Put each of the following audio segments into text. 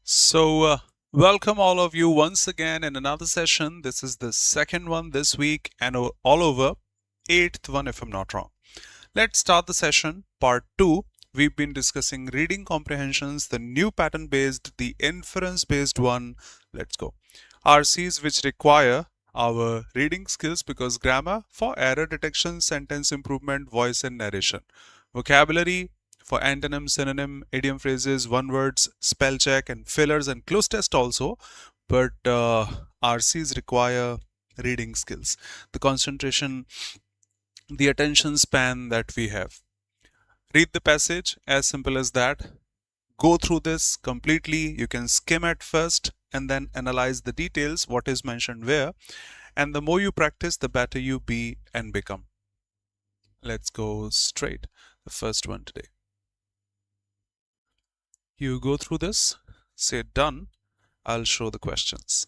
Welcome all of you once again in another session. This is the second one this week and all over, eighth one if I'm not wrong. Let's start the session, part 2. We've been discussing reading comprehensions, the new pattern based, the inference based one. Let's go. RCs which require our reading skills because grammar for error detection, sentence improvement, voice and narration. Vocabulary for antonym, synonym, idiom phrases, one words, spell check and fillers and close test also. But RCs require reading skills. The concentration, the attention span that we have. Read the passage, as simple as that. Go through this completely. You can skim at first and then analyze the details, what is mentioned where. And the more you practice, the better you be and become. Let's go straight. The first one today. You go through this, say done. I'll show the questions.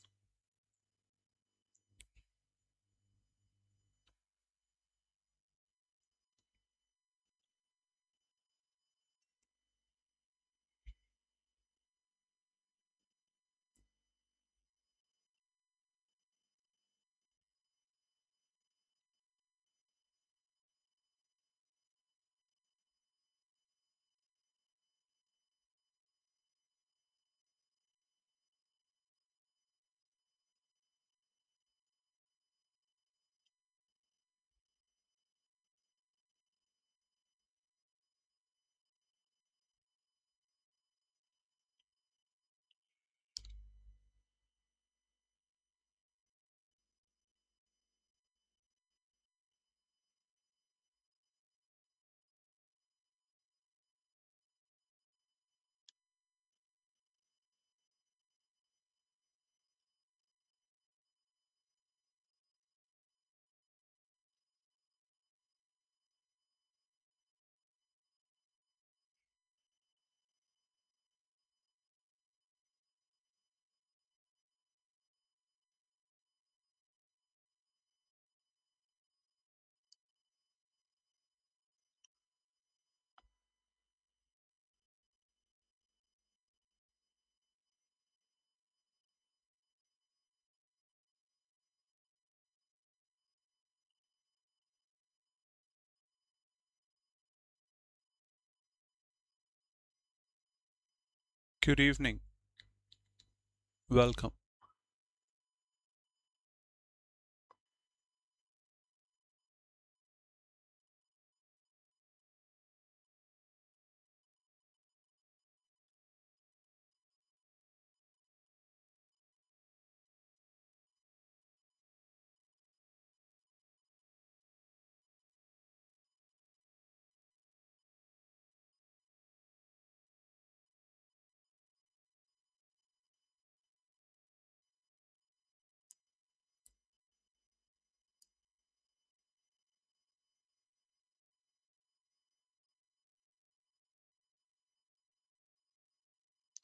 Good evening. Welcome.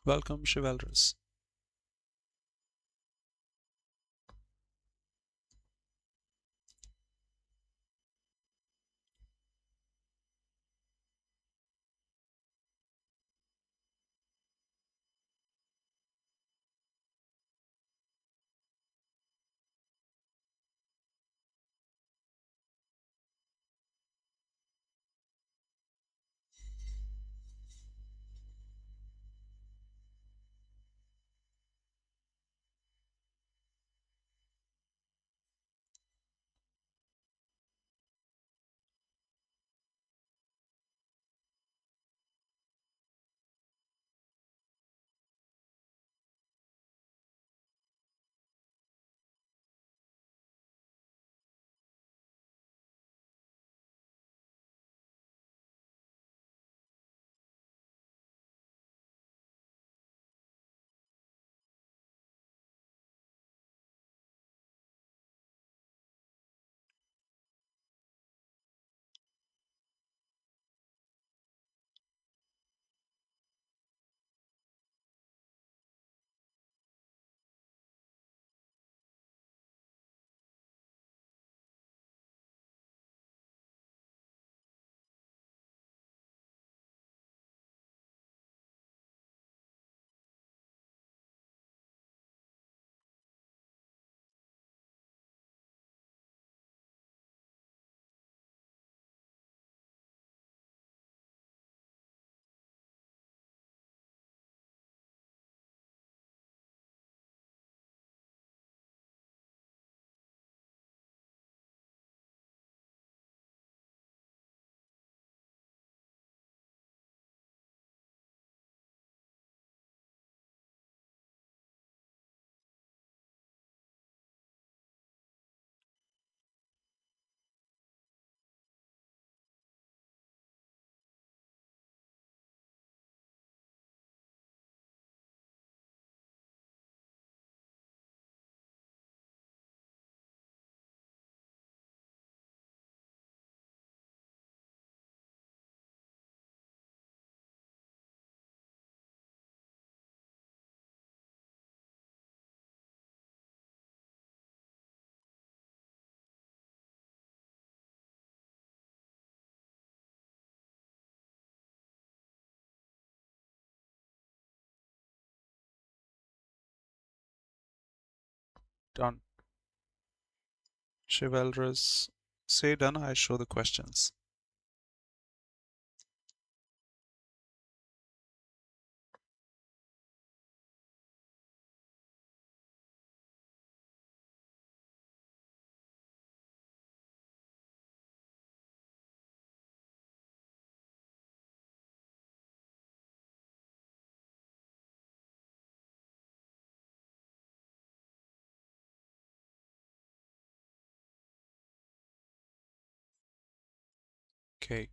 Welcome, Chivalrous. Done. Chivalrous. Say done, I show the questions. Okay.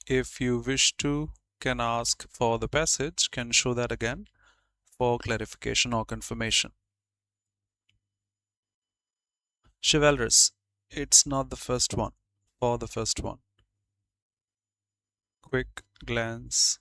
If you wish to, can ask for the passage, can show that again for clarification or confirmation. Chivalrous. It's not the first one. For the first one. Quick glance.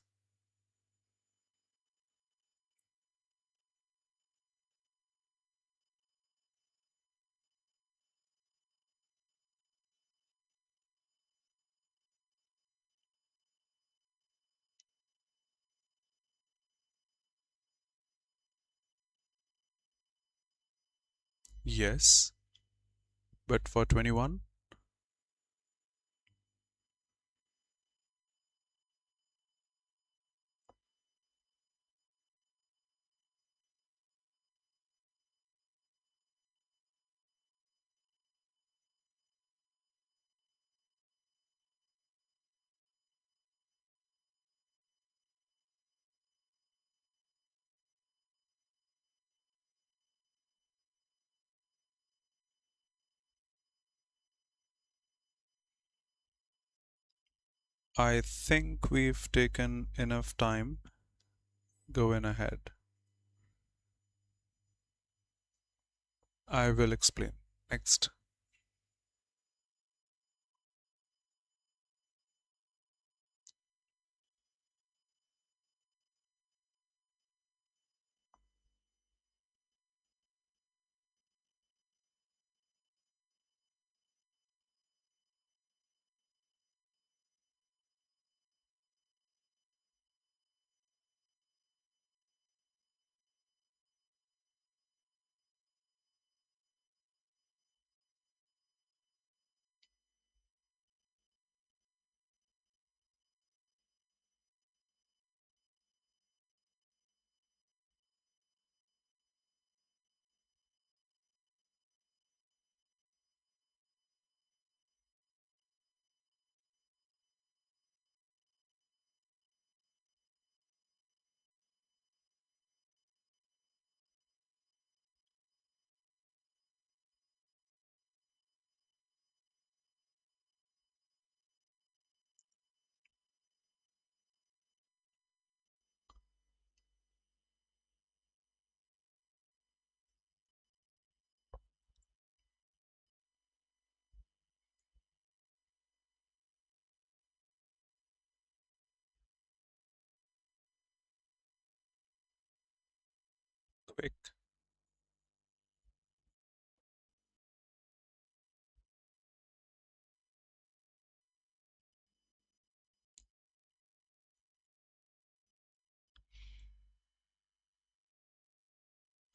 Yes. But for 21? I think we've taken enough time. Go in ahead. I will explain. Next.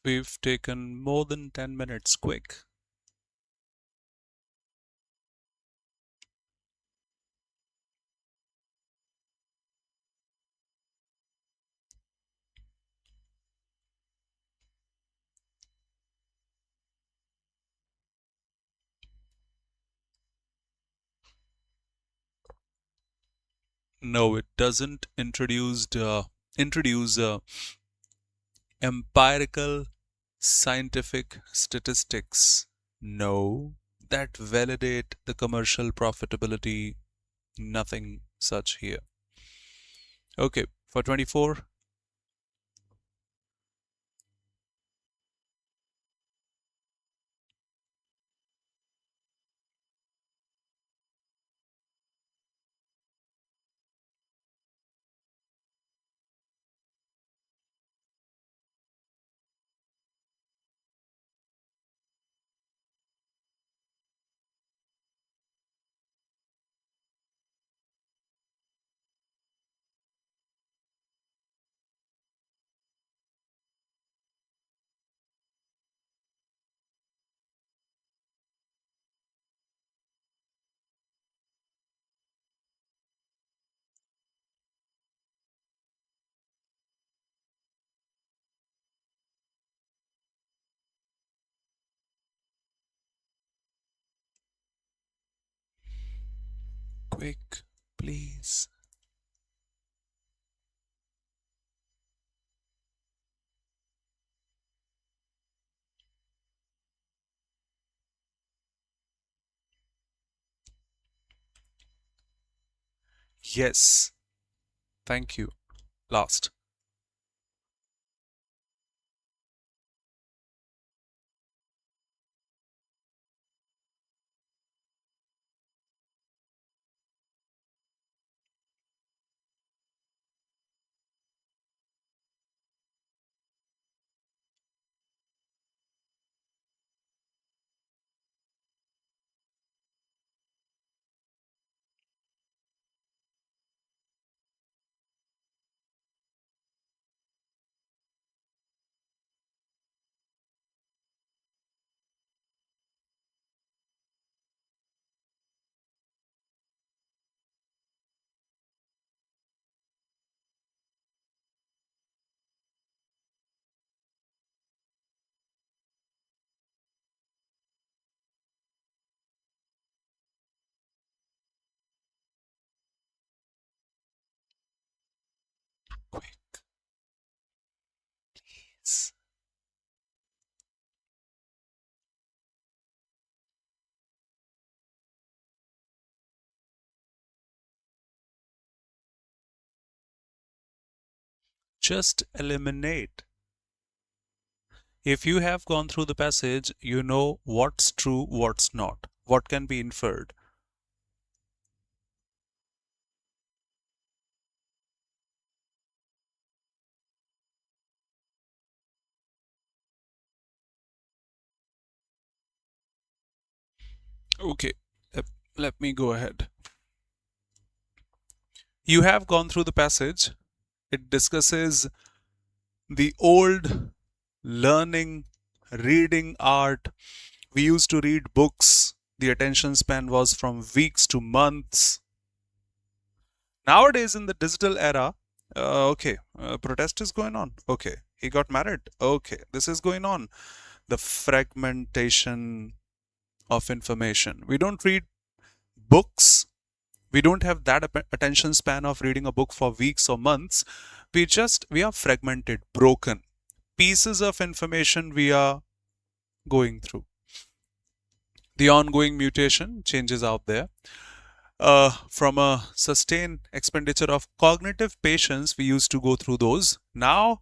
We've taken more than 10 minutes. Quick. No, it doesn't introduce empirical scientific statistics. No, that validate the commercial profitability. Nothing such here. Okay, for 24. Quick, please. Yes, thank you. Last. Quick, please. Just eliminate. If you have gone through the passage, you know what's true, what's not, what can be inferred. Okay, let me go ahead. You have gone through the passage. It discusses the old learning, reading art. We used to read books. The attention span was from weeks to months. Nowadays, in the digital era, okay, protest is going on. Okay, he got married. Okay, this is going on. The fragmentation of information. We don't read books. We don't have that attention span of reading a book for weeks or months. We are fragmented, broken. Pieces of information we are going through. The ongoing mutation changes out there. From a sustained expenditure of cognitive patience, we used to go through those. Now,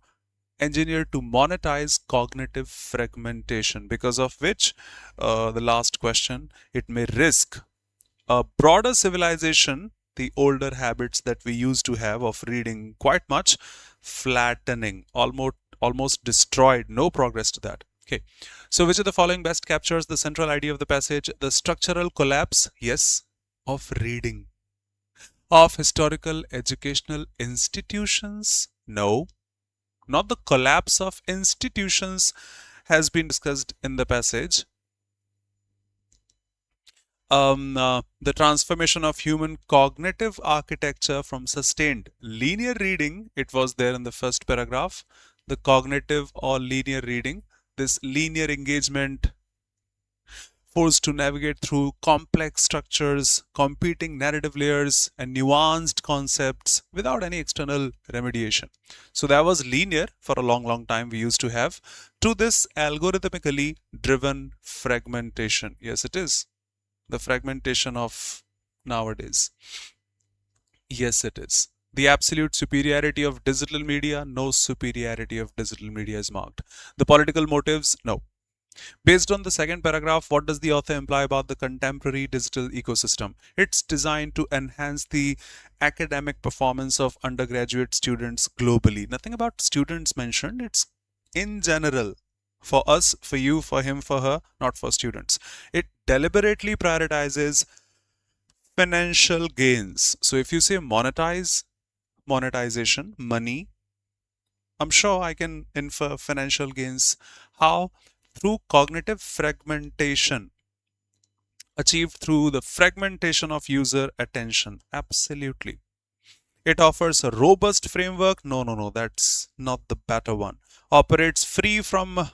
engineered to monetize cognitive fragmentation, because of which, the last question, it may risk a broader civilization, the older habits that we used to have of reading quite much, flattening, almost destroyed, no progress to that. Okay, so which of the following best captures the central idea of the passage? The structural collapse, yes, of reading. Of historical educational institutions, no. not the collapse of institutions, has been discussed in the passage. The transformation of human cognitive architecture from sustained linear reading, it was there in the first paragraph, the cognitive or linear reading, this linear engagement, forced to navigate through complex structures, competing narrative layers, and nuanced concepts without any external remediation. So that was linear for a long, long time we used to have, to this algorithmically driven fragmentation. Yes, it is the fragmentation of nowadays. Yes, it is. The absolute superiority of digital media, no superiority of digital media is marked. The political motives, no. Based on the second paragraph, what does the author imply about the contemporary digital ecosystem? It's designed to enhance the academic performance of undergraduate students globally. Nothing about students mentioned, it's in general. For us, for you, for him, for her, not for students. It deliberately prioritizes financial gains. So if you say monetize, monetization, money, I'm sure I can infer financial gains. How? Through cognitive fragmentation, achieved through the fragmentation of user attention. Absolutely. It offers a robust framework. No, that's not the better one. Operates free from,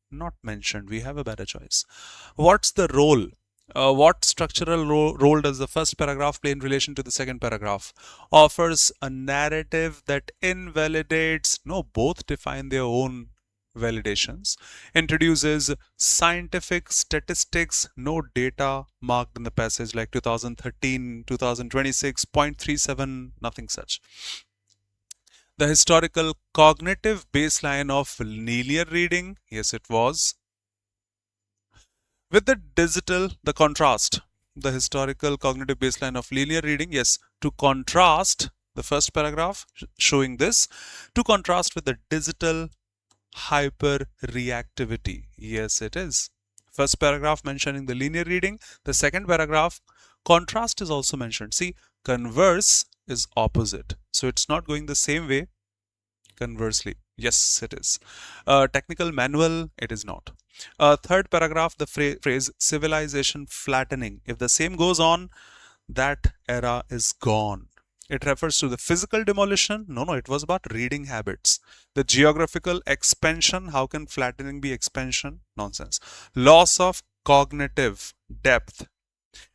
not mentioned. We have a better choice. What's the role? What structural role does the first paragraph play in relation to the second paragraph? Offers a narrative that invalidates, no, both define their own validations. Introduces scientific statistics, no data marked in the passage like 2013, 2026, 0.37, nothing such. The historical cognitive baseline of linear reading, yes, it was. With the digital, the contrast, the historical cognitive baseline of linear reading, yes, to contrast the first paragraph showing this, to contrast with the digital hyper reactivity. Yes, it is. First paragraph mentioning the linear reading, the second paragraph, contrast is also mentioned. See, converse is opposite. So it's not going the same way conversely. Yes, it is. Technical manual, it is not. Third paragraph, the phrase civilization flattening. If the same goes on, that era is gone. It refers to the physical demolition. No, it was about reading habits. The geographical expansion. How can flattening be expansion? Nonsense. Loss of cognitive depth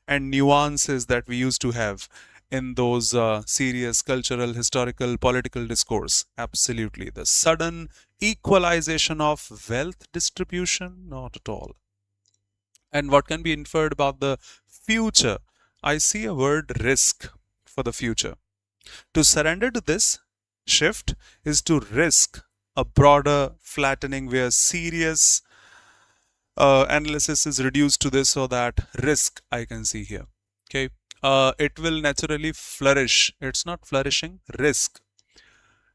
and nuances that we used to have in those serious cultural, historical, political discourse. Absolutely. The sudden equalization of wealth distribution? Not at all. And what can be inferred about the future? I see a word risk for the future. To surrender to this shift is to risk a broader flattening where serious analysis is reduced to this or that risk I can see here. Okay. It will naturally flourish. It's not flourishing, risk.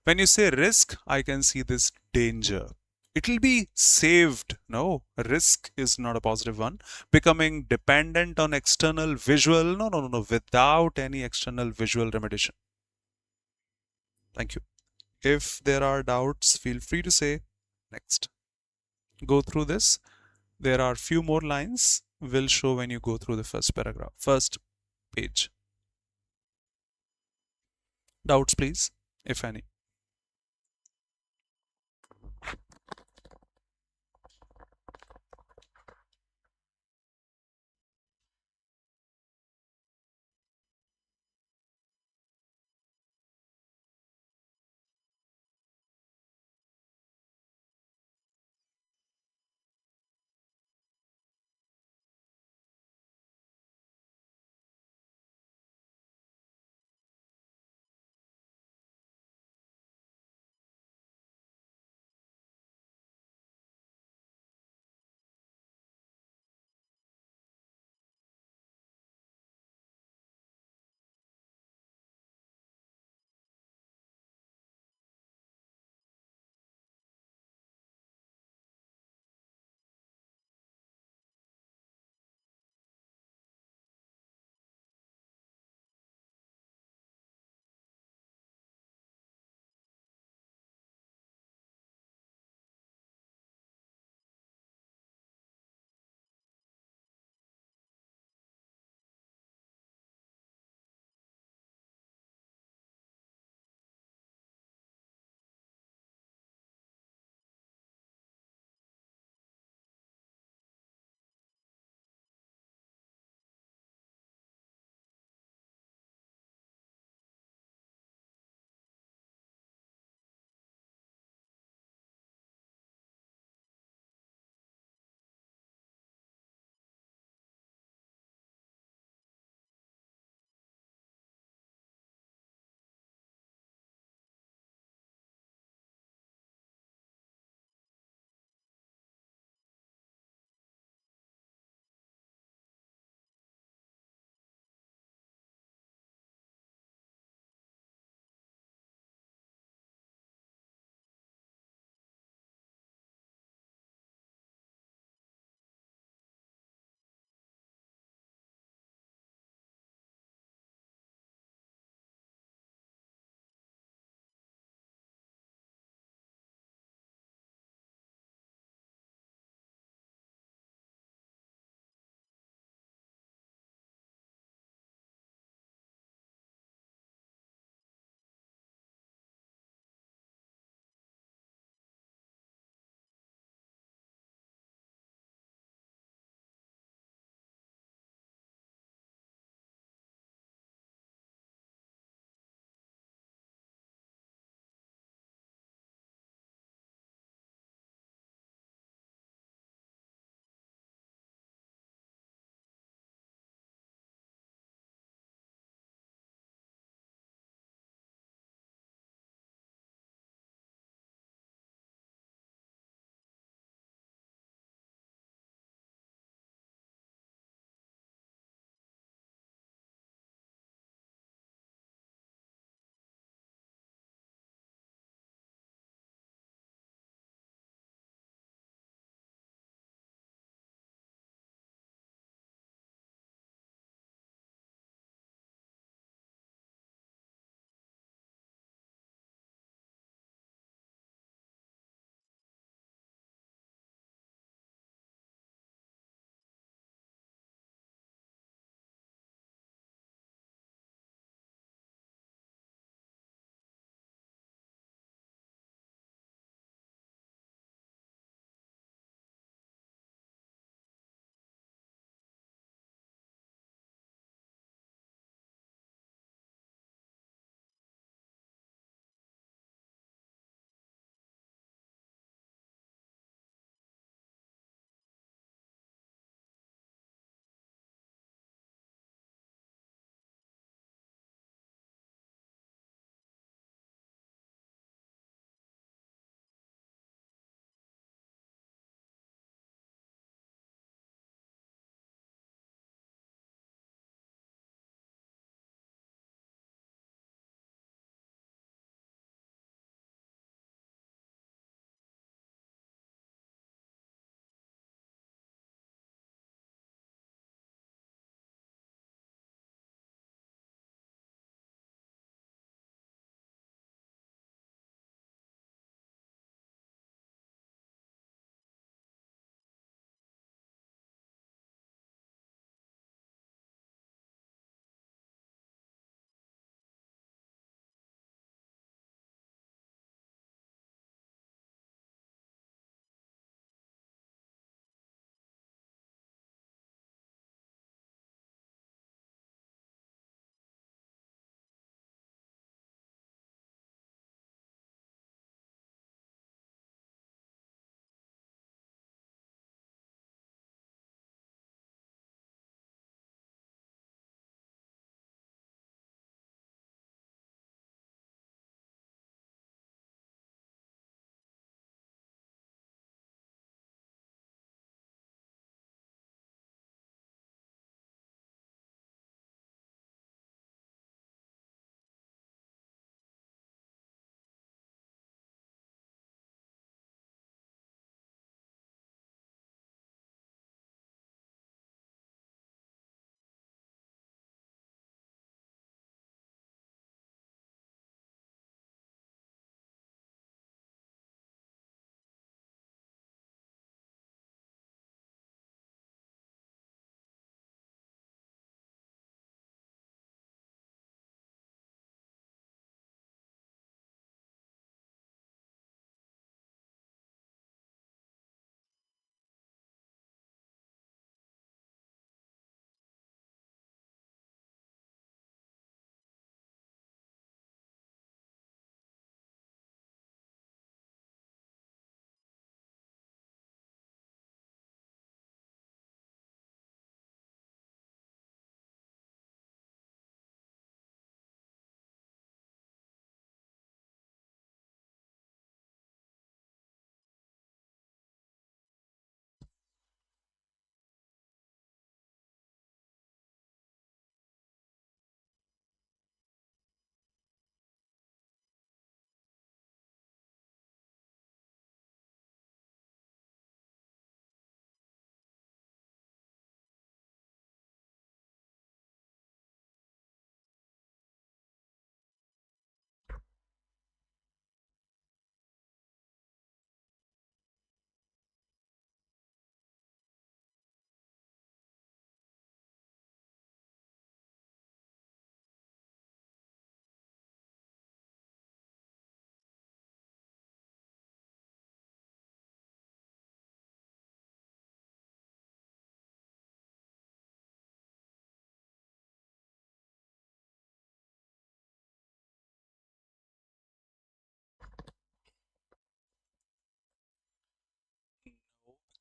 When you say risk, I can see this danger. It will be saved. No, risk is not a positive one. Becoming dependent on external visual. No, without any external visual remediation. Thank you. If there are doubts, feel free to say. Next. Go through this. There are few more lines. Will show when you go through the first paragraph, first page. Doubts, please, if any.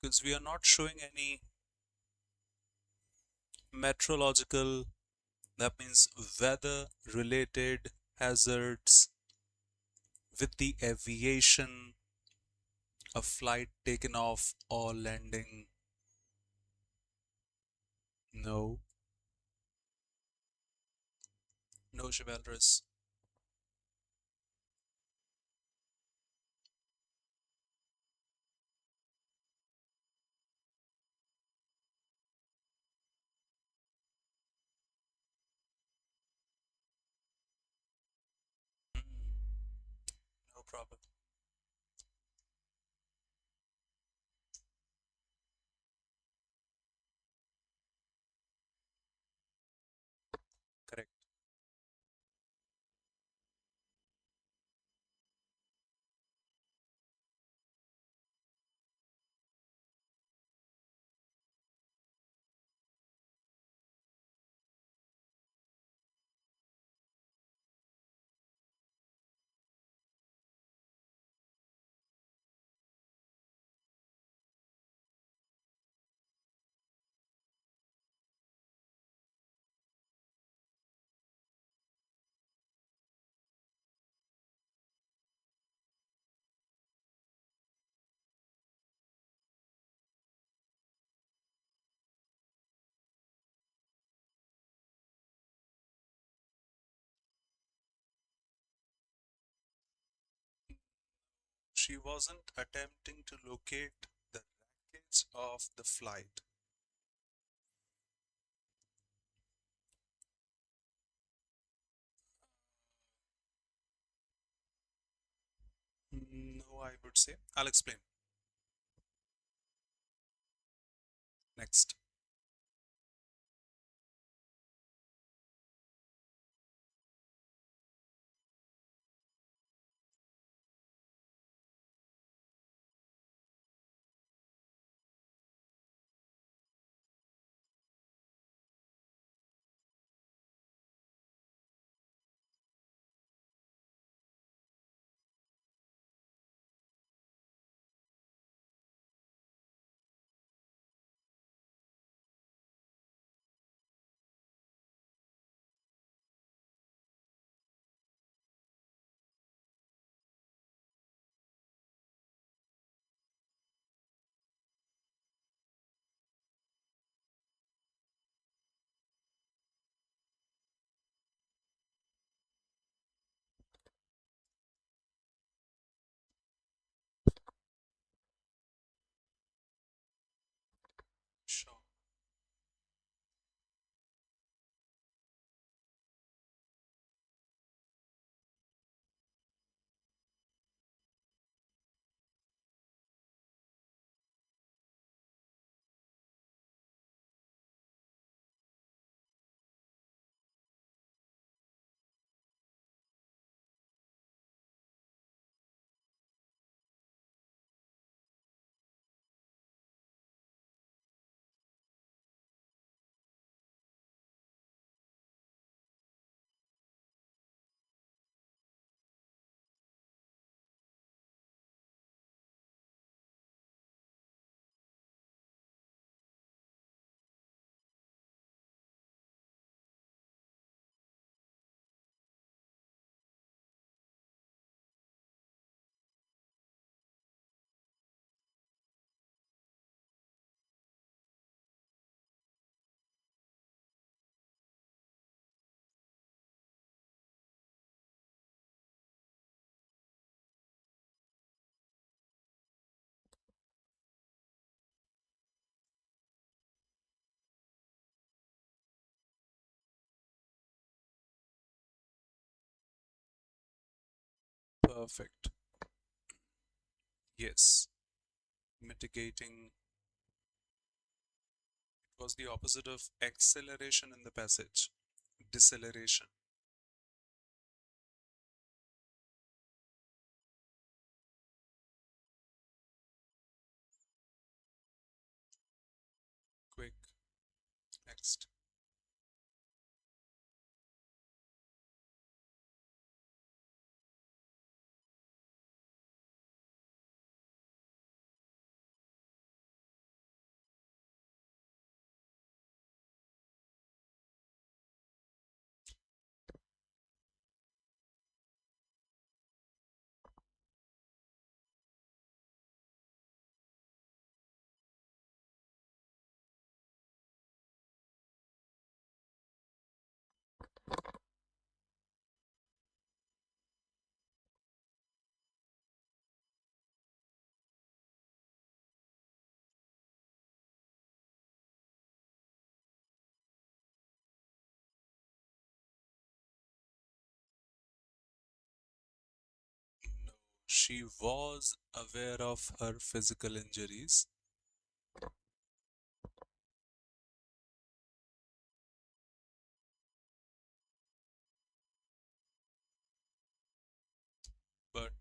because we are not showing any meteorological, that means weather related hazards with the aviation, a flight taken off or landing. No, no chivalrous. Hmm, no problem. Correct. She wasn't attempting to locate the wreckage of the flight. No, I would say. I'll explain. Next. Sure. Perfect. Yes. Mitigating was the opposite of acceleration in the passage. Deceleration. Quick. Next. She was aware of her physical injuries, but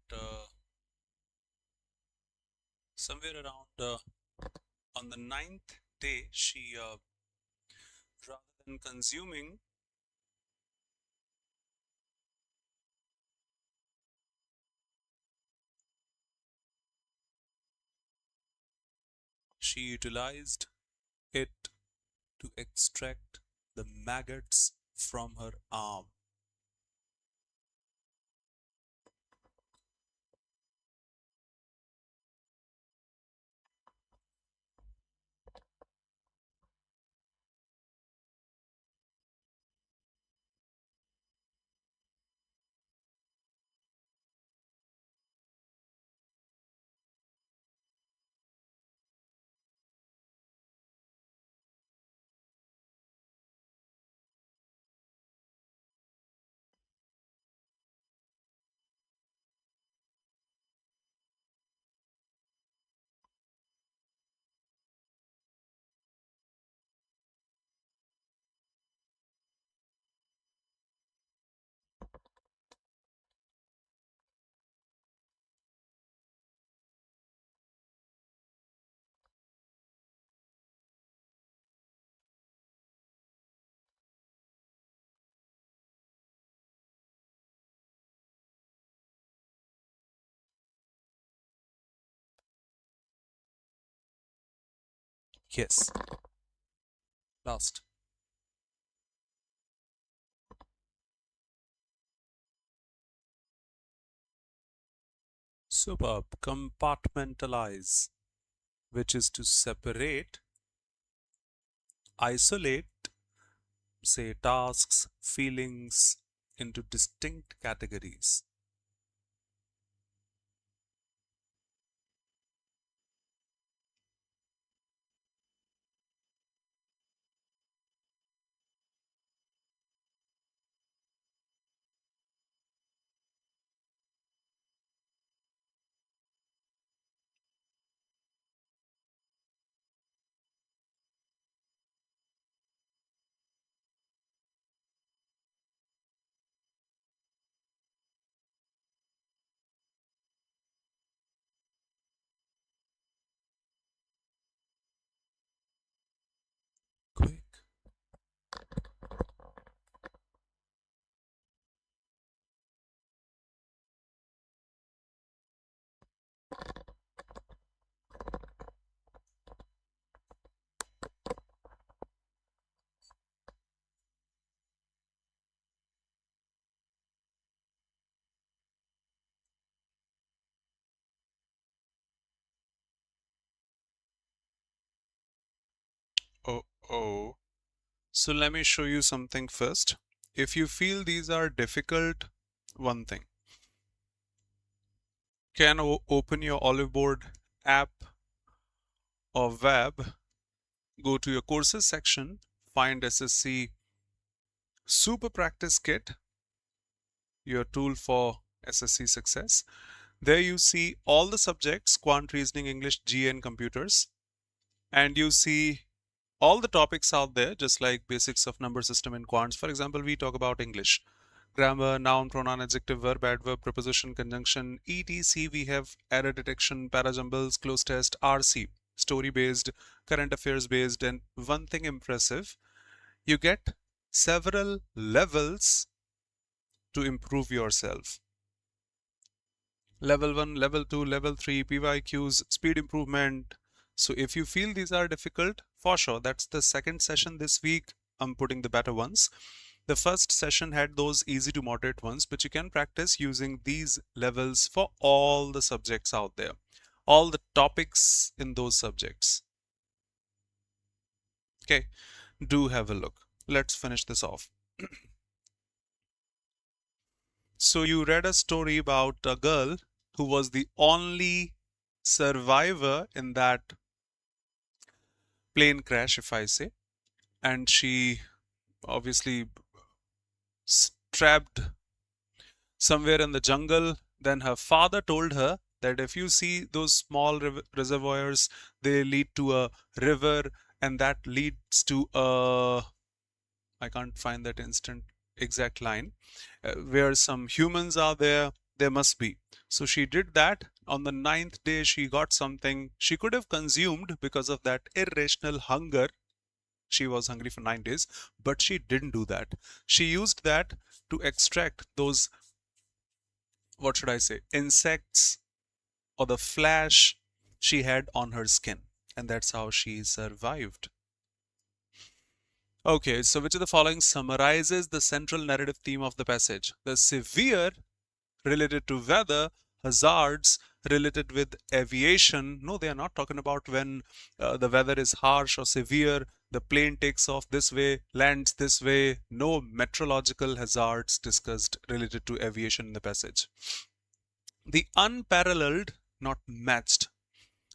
somewhere around on the ninth day, she rather than consuming, she utilized it to extract the maggots from her arm. Yes, last. Superb. Compartmentalize, which is to separate, isolate, say, tasks, feelings into distinct categories. Quick. Oh, oh. So let me show you something first. If you feel these are difficult, one thing. Can open your Oliveboard app or web, go to your courses section, find SSC Super Practice Kit, your tool for SSC success. There you see all the subjects, quant, reasoning, English, GA and computers. And you see all the topics out there, just like basics of number system and quants. For example, we talk about English. Grammar, noun, pronoun, adjective, verb, adverb, preposition, conjunction, etc. We have error detection, parajumbles, close test, RC, story based, current affairs based, and one thing impressive, you get several levels to improve yourself. Level 1, level 2, level 3, PYQs, speed improvement. So if you feel these are difficult, for sure, that's the second session this week. I'm putting the better ones. The first session had those easy to moderate ones, but you can practice using these levels for all the subjects out there, all the topics in those subjects. Okay, do have a look. Let's finish this off. So you read a story about a girl who was the only survivor in that plane crash, if I say, and she obviously trapped somewhere in the jungle Then her father told her that if you see those small reservoirs, they lead to a river, and that leads to a, I can't find that exact line, where some humans are there, there must be. So she did that. On the ninth day, she got something she could have consumed because of that irrational hunger. She was hungry for 9 days, but she didn't do that. She used that to extract those, what should I say, insects or the flash she had on her skin. And that's how she survived. Okay, so which of the following summarizes the central narrative theme of the passage? The severe related to weather, hazards related with aviation. No, they are not talking about when the weather is harsh or severe, the plane takes off this way, lands this way. No meteorological hazards discussed related to aviation in the passage. The unparalleled, not matched,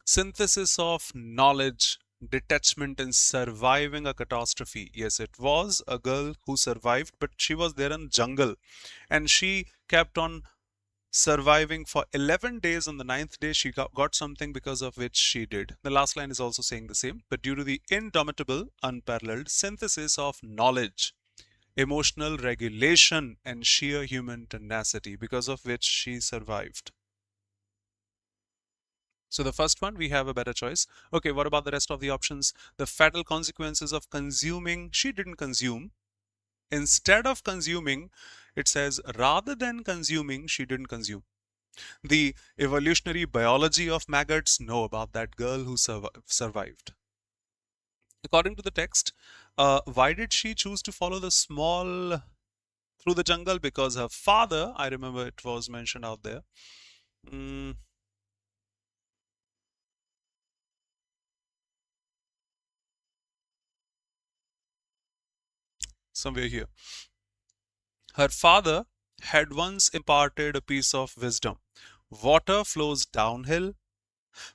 synthesis of knowledge, detachment in surviving a catastrophe. Yes, it was a girl who survived, but she was there in jungle, and she kept on surviving for 11 days. On the ninth day, she got something because of which she did. The last line is also saying the same, but due to the indomitable, unparalleled synthesis of knowledge, emotional regulation, and sheer human tenacity, because of which she survived. So the first one, we have a better choice. Okay, what about the rest of the options? The fatal consequences of consuming, she didn't consume. Instead of consuming, it says rather than consuming, she didn't consume. The evolutionary biology of maggots, know about that girl who survived. According to the text, why did she choose to follow the small through the jungle? Because her father, I remember it was mentioned out there, somewhere here. Her father had once imparted a piece of wisdom. Water flows downhill,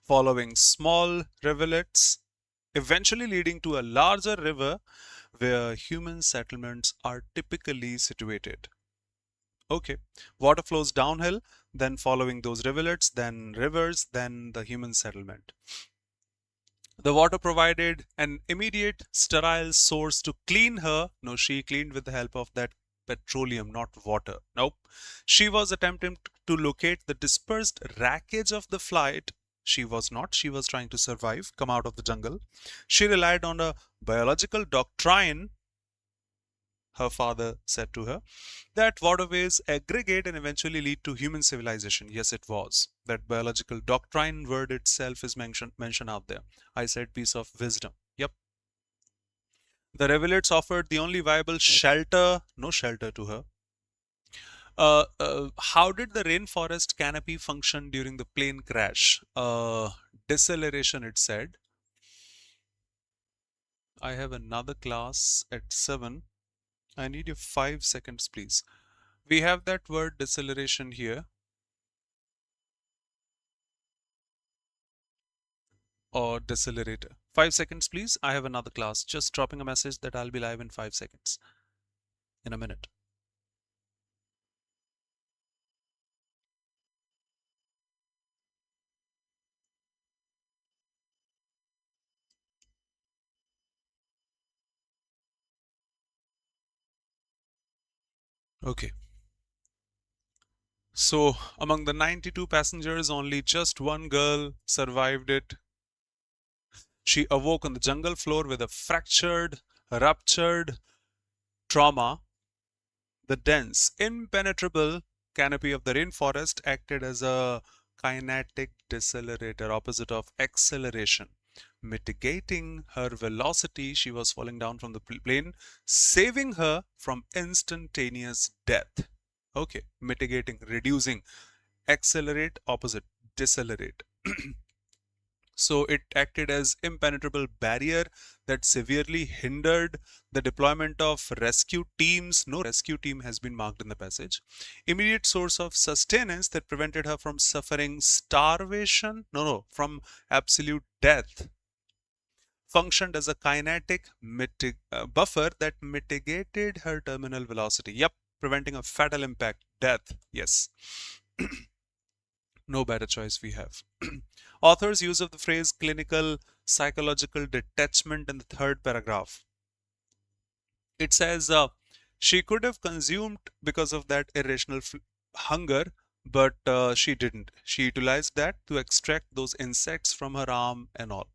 following small rivulets, eventually leading to a larger river where human settlements are typically situated. Okay, water flows downhill, then following those rivulets, then rivers, then the human settlement. The water provided an immediate sterile source to clean her. No, she cleaned with the help of that petroleum, not water. Nope. She was attempting to locate the dispersed wreckage of the flight. She was not. She was trying to survive, come out of the jungle. She relied on a biological doctrine, her father said to her, that waterways aggregate and eventually lead to human civilization. Yes, it was. That biological doctrine word itself is mentioned out there. I said piece of wisdom. Yep. The rivulets offered the only viable shelter. No shelter to her. How did the rainforest canopy function during the plane crash? Deceleration, it said. I have another class at 7. I need your 5 seconds, please. We have that word deceleration here. Or decelerator. 5 seconds, please. I have another class. Just dropping a message that I'll be live in 5 seconds. In a minute. Okay. So, among the 92 passengers, only just one girl survived it. She awoke on the jungle floor with a fractured, ruptured trauma. The dense, impenetrable canopy of the rainforest acted as a kinetic decelerator, opposite of acceleration, mitigating her velocity. She was falling down from the plane, saving her from instantaneous death. Okay, mitigating, reducing, accelerate, opposite, decelerate. So it acted as impenetrable barrier that severely hindered the deployment of rescue teams. No rescue team has been marked in the passage. Immediate source of sustenance that prevented her from suffering starvation. No, from absolute death. Functioned as a kinetic buffer that mitigated her terminal velocity. Yep, preventing a fatal impact, death. Yes. No better choice we have. Author's use of the phrase clinical psychological detachment in the third paragraph. It says she could have consumed because of that irrational hunger, but she didn't. She utilized that to extract those insects from her arm and all.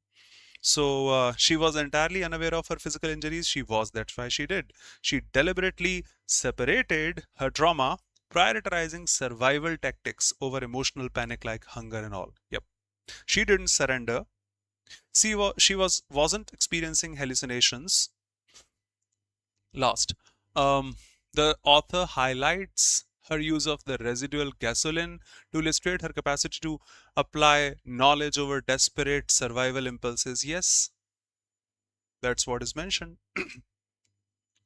So she was entirely unaware of her physical injuries. She was, that's why she did. She deliberately separated her trauma, prioritizing survival tactics over emotional panic like hunger and all. Yep. She didn't surrender. Wasn't experiencing hallucinations. Last, the author highlights her use of the residual gasoline to illustrate her capacity to apply knowledge over desperate survival impulses. Yes, that's what is mentioned.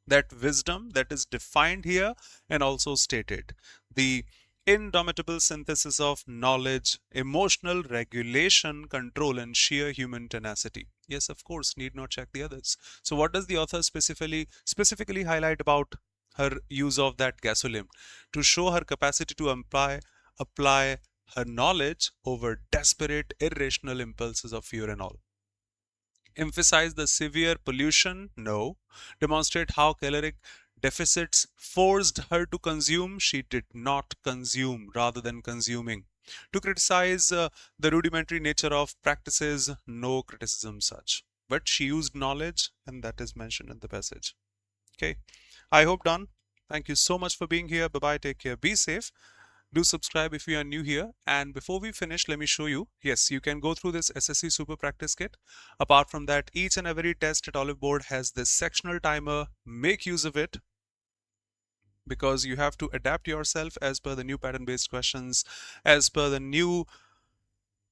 That wisdom that is defined here and also stated. The indomitable synthesis of knowledge, emotional regulation, control, and sheer human tenacity. Yes, of course, need not check the others. So what does the author specifically highlight about her use of that gasoline? To show her capacity to apply her knowledge over desperate, irrational impulses of fear and all. Emphasize the severe pollution? No. Demonstrate how caloric deficits forced her to consume? She did not consume rather than consuming. To criticize the rudimentary nature of practices? No criticism such. But she used knowledge, and that is mentioned in the passage. Okay. I hope done. Thank you so much for being here. Bye-bye. Take care. Be safe. Do subscribe if you are new here. And before we finish, let me show you. Yes, you can go through this SSC Super Practice Kit. Apart from that, each and every test at Oliveboard has this sectional timer. Make use of it, because you have to adapt yourself as per the new pattern-based questions, as per the new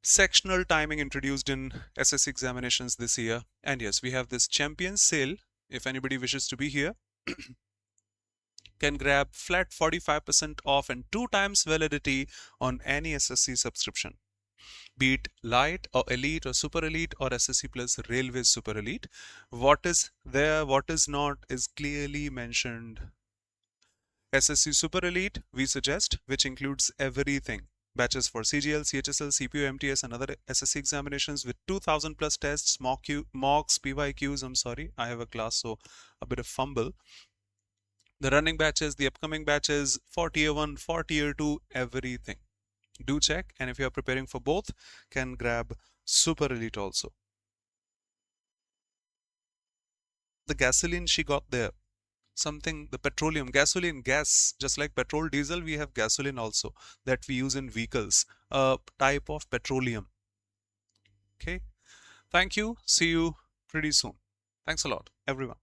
sectional timing introduced in SSC examinations this year. And yes, we have this champion sale. If anybody wishes to be here, can grab flat 45% off and 2 times validity on any SSC subscription, be it light or elite or super elite or SSC plus railways super elite. What is there, what is not, is clearly mentioned. SSC super elite, we suggest, which includes everything. Batches for CGL, CHSL, CPO, MTS, and other SSC examinations with 2000 plus tests, mocks, PYQs. I'm sorry, I have a class, so a bit of fumble. The running batches, the upcoming batches for tier 1, for tier 2, everything. Do check, and if you are preparing for both, can grab super elite also. The gasoline she got there, something, the petroleum, gasoline, gas, just like petrol, diesel, we have gasoline also that we use in vehicles, a type of petroleum. Okay, thank you. See you pretty soon. Thanks a lot, everyone.